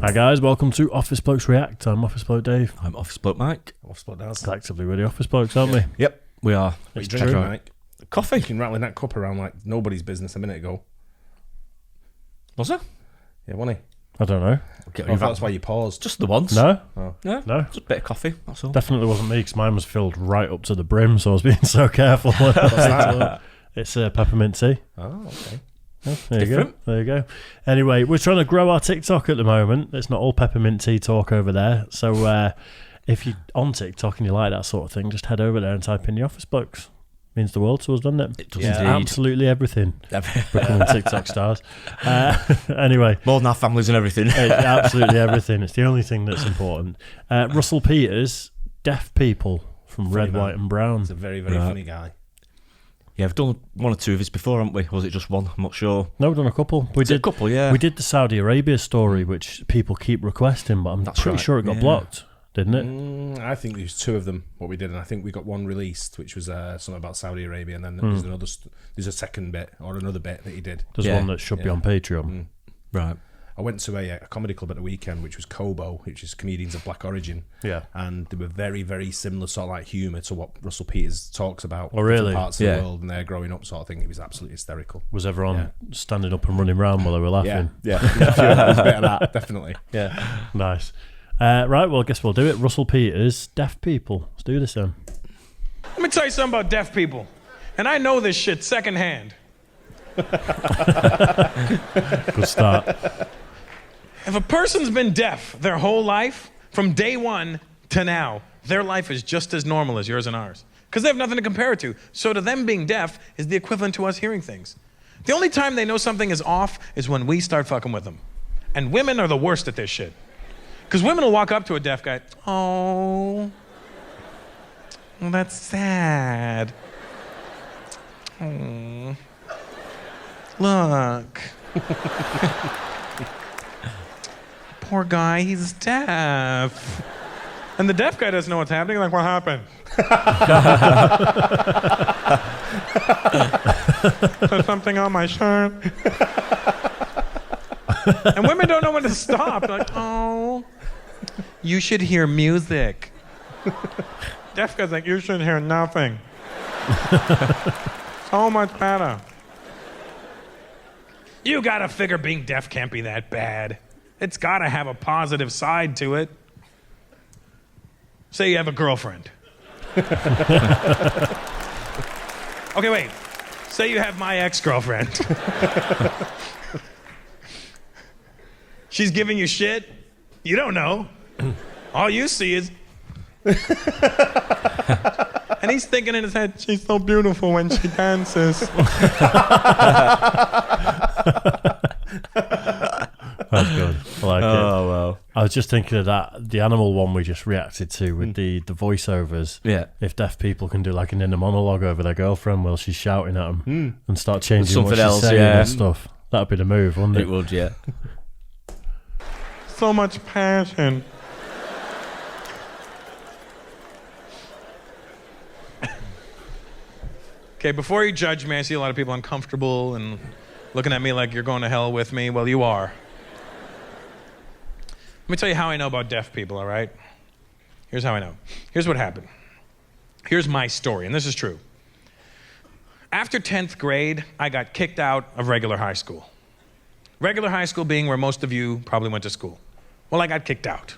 Hi guys, welcome to Office Blokes React. I'm Office Bloke Dave. I'm Office Bloke Mike. Office Bloke Daz. Collectively, we're the Office Blokes, aren't we? Yep, we are. What you drinking, Mike? Coffee. You can rattling that cup around like nobody's business a minute ago. Was it? Yeah, wasn't he? I don't know. Okay, that's why you paused. Just the once. No? Oh. Yeah. No? Just a bit of coffee, that's all. Definitely wasn't me because mine was filled right up to the brim, so I was being so careful. It's peppermint tea. Oh, okay. Oh, there you Different. go. There you go. Anyway, we're trying to grow our TikTok at the moment. It's not all peppermint tea talk over there. So if you're on TikTok and you like that sort of thing, just head over there and type in the Office Blokes. Means the world to us, doesn't it? It does Means indeed. absolutely everything. Becoming TikTok stars. Anyway. More than our families and everything. Absolutely everything. It's the only thing that's important. Russell Peters, Deaf People from Funny Red, man. White and Brown. He's a very, very funny guy. Yeah, we've done one or two of his before, haven't we? Or was it just one? I'm not sure. No, we've done a couple. We did a couple, yeah. We did the Saudi Arabia story, which people keep requesting, but I'm That's pretty right, sure it got blocked, didn't it? I think there's two of them, what we did, and I think we got one released, which was something about Saudi Arabia, and then there's another, there's a second bit, or another bit that he did. There's one that should be on Patreon. Right. I went to a comedy club at the weekend, which was Kobo, which is comedians of black origin. Yeah. And they were very, very similar sort of like humour to what Russell Peters talks about. Oh, really? Different parts of the world and they're growing up sort of thing. It was absolutely hysterical. Was everyone standing up and running around while they were laughing? Yeah. There's a bit of that, definitely. Yeah. Nice. Right, well, I guess we'll do it. Russell Peters, Deaf People. Let's do this then. Let me tell you something about deaf people. And I know this shit secondhand. Good start. If a person's been deaf their whole life, from day one to now, their life is just as normal as yours and ours. Because they have nothing to compare it to. So to them, being deaf is the equivalent to us hearing things. The only time they know something is off is when we start fucking with them. And women are the worst at this shit. Because women will walk up to a deaf guy, oh, well, that's sad. Oh, look. Poor guy, he's deaf. And the deaf guy doesn't know what's happening. Like, what happened? Put something on my shirt. And women don't know when to stop. Like, oh, you should hear music. Deaf guy's like, you should hear nothing. So much better. You gotta figure being deaf can't be that bad. It's gotta have a positive side to it. Say you have a girlfriend. Okay, wait. Say you have my ex-girlfriend. She's giving you shit. You don't know. All you see is... And he's thinking in his head, she's so beautiful when she dances. That's good. I like it. Oh, well. I was just thinking of that, the animal one we just reacted to with the voiceovers. Yeah. If deaf people can do like an inner monologue over their girlfriend while she's shouting at them and start changing Something what she's else, saying yeah. and stuff, that'd be the move, wouldn't it? It would, yeah. So much passion. Okay, before you judge me, I see a lot of people uncomfortable and looking at me like you're going to hell with me. Well, you are. Let me tell you how I know about deaf people, all right? Here's how I know. Here's what happened. Here's my story, and this is true. After 10th grade, I got kicked out of regular high school. Regular high school being where most of you probably went to school. Well, I got kicked out.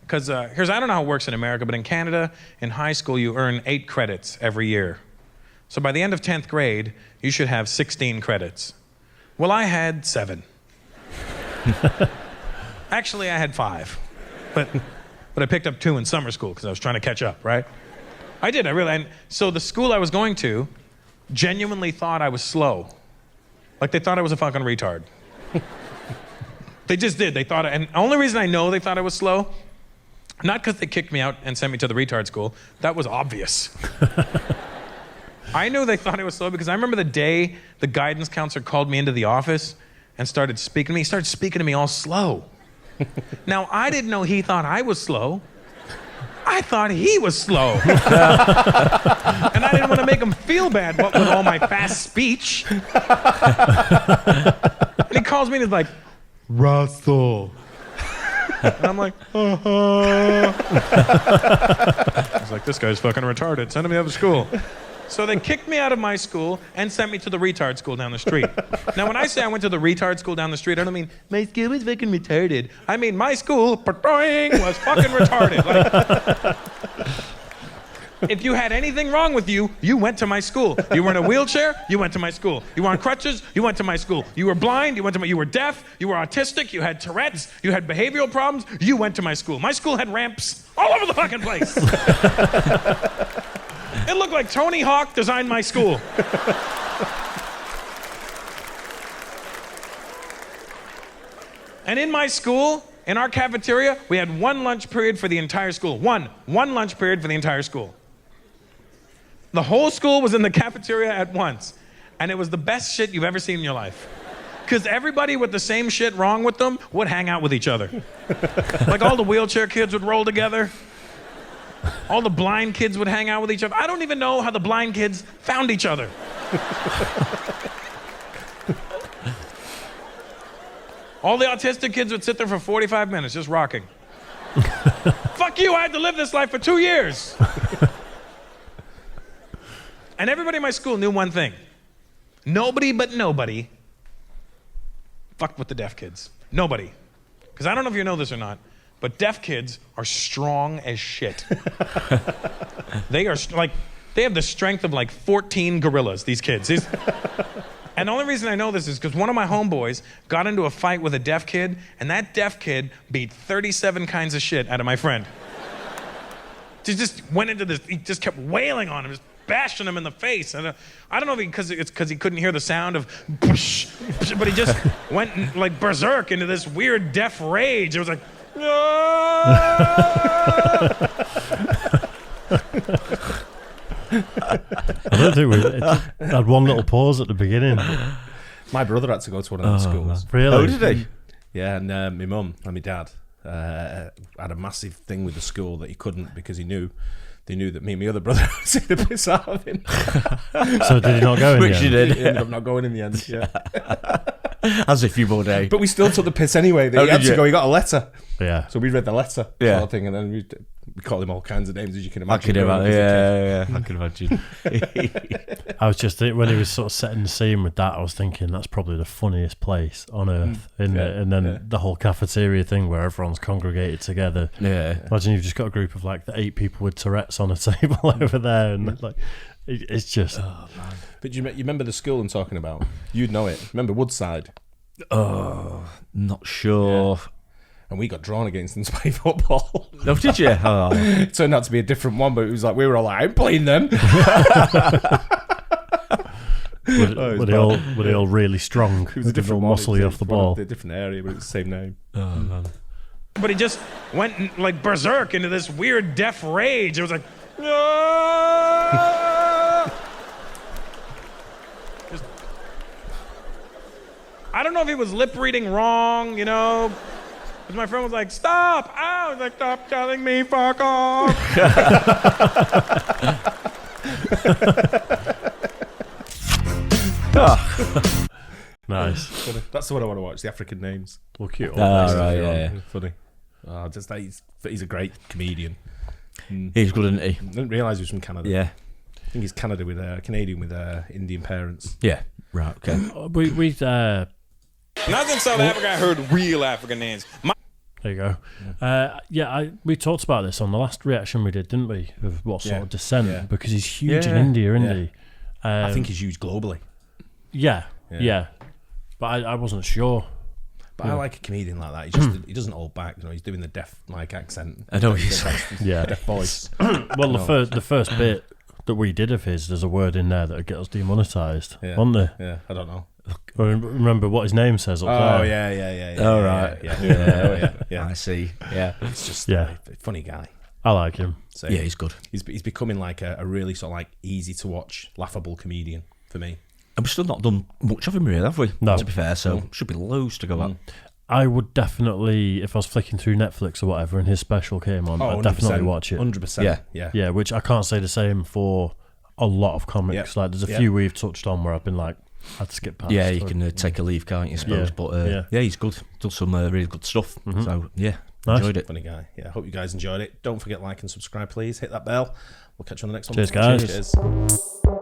Because I don't know how it works in America, but in Canada, in high school, you earn 8 credits every year. So by the end of 10th grade, you should have 16 credits. Well, I had 7. Actually, I had 5. But I picked up 2 in summer school because I was trying to catch up, right? I did, so the school I was going to genuinely thought I was slow. Like they thought I was a fucking retard. They just did. They thought, and the only reason I know they thought I was slow, not because they kicked me out and sent me to the retard school. That was obvious. I knew they thought I was slow because I remember the day the guidance counselor called me into the office and started speaking to me. He started speaking to me all slow. Now, I didn't know he thought I was slow. I thought he was slow. And I didn't want to make him feel bad, what with all my fast speech. And he calls me and he's like, Russell. And I'm like, I was like, this guy's fucking retarded. Send him to the other school. So they kicked me out of my school and sent me to the retard school down the street. Now, when I say I went to the retard school down the street, I don't mean my school was fucking retarded. I mean my school, was fucking retarded. Like, if you had anything wrong with you, you went to my school. You were in a wheelchair, you went to my school. You were on crutches, you went to my school. You were blind, you were deaf, you were autistic, you had Tourette's, you had behavioral problems, you went to my school. My school had ramps all over the fucking place. It looked like Tony Hawk designed my school. And in my school, in our cafeteria, we had one lunch period for the entire school. One lunch period for the entire school. The whole school was in the cafeteria at once. And it was the best shit you've ever seen in your life. Because everybody with the same shit wrong with them would hang out with each other. Like all the wheelchair kids would roll together. All the blind kids would hang out with each other. I don't even know how the blind kids found each other. All the autistic kids would sit there for 45 minutes just rocking. Fuck you, I had to live this life for 2 years. And everybody in my school knew one thing. Nobody but nobody fucked with the deaf kids. Nobody. Because I don't know if you know this or not, but deaf kids are strong as shit. They are they have the strength of like 14 gorillas, these kids. And the only reason I know this is because one of my homeboys got into a fight with a deaf kid, and that deaf kid beat 37 kinds of shit out of my friend. He just went into this, he just kept wailing on him, just bashing him in the face. And I don't know if it's because he couldn't hear the sound of push, but he just went like berserk into this weird deaf rage. It was like, I don't think it had one little pause at the beginning. My brother had to go to one of the schools. Really? Oh, did he? Yeah, and my mum and my dad had a massive thing with the school that he couldn't because they knew that me and my other brother would see the piss out of him. So did he not go in Which the you end? did. He ended up not going in the end. Yeah. As if you would, eh? But we still took the piss anyway. He Oh, had did to you? go. He got a letter. Yeah. So we read the letter, Yeah. sort of thing, and then we called him all kinds of names, as you can I imagine. can growing imagine. up as a Yeah, I can imagine. I was just when he was sort of setting the scene with that, I was thinking that's probably the funniest place on earth, isn't it? And then the whole cafeteria thing where everyone's congregated together. Yeah. Imagine you've just got a group of like the 8 people with Tourette's on a table over there, and like it's just. Oh, man. But you remember the school I'm talking about? You'd know it. Remember Woodside? Oh, not sure. Yeah. And we got drawn against them to play football. Oh, did you? Oh. It turned out to be a different one, but it was like we were all like, I'm playing them. Were they all really strong? It was a different all muscly one. off the ball. A different area, but it was the same name. Oh, man. but he just went like berserk into this weird deaf rage. It was like, I don't know if he was lip reading wrong, you know. Because my friend was like, stop! I was like, stop telling me, fuck off! Nice. That's the one I want to watch. The African names. Look cute. Right, yeah. Funny. He's a great comedian. He's good, isn't he? I didn't realise he was from Canada. Yeah. I think he's Canadian with Indian parents. Yeah. Right, okay. We Not in South Africa, I heard real African names. There you go. We talked about this on the last reaction we did, didn't we? Of what sort of descent, Yeah. because he's huge in Yeah. India, isn't Yeah. he? I think he's huge globally. Yeah. But I wasn't sure. But I like a comedian like that. He doesn't hold back. You know, he's doing the deaf like accent. I know he's. Yeah. Deaf voice. Well, the first bit that we did of his, there's a word in there that would get us demonetised, wasn't there? Yeah, I don't know. Remember what his name says up Oh there? yeah. Oh, right. Yeah. I see. Yeah. It's just Yeah. a funny guy. I like him. So Yeah, he's good. He's becoming like a really sort of like easy to watch, laughable comedian for me. And we've still not done much of him, really, have we? No. To be fair, so should be loads to go at. I would definitely, if I was flicking through Netflix or whatever and his special came on, I'd definitely watch it. 100%. Yeah. Yeah, which I can't say the same for a lot of comics. Like, there's a few we've touched on where I've been like, I'd skip past. Yeah, you can take a leave, can't you, I suppose? Yeah. But yeah, he's good. Does some really good stuff. So, yeah, Nice. Enjoyed it. Funny guy. Yeah, I hope you guys enjoyed it. Don't forget like and subscribe, please. Hit that bell. We'll catch you on the next one. Cheers, guys. Cheers.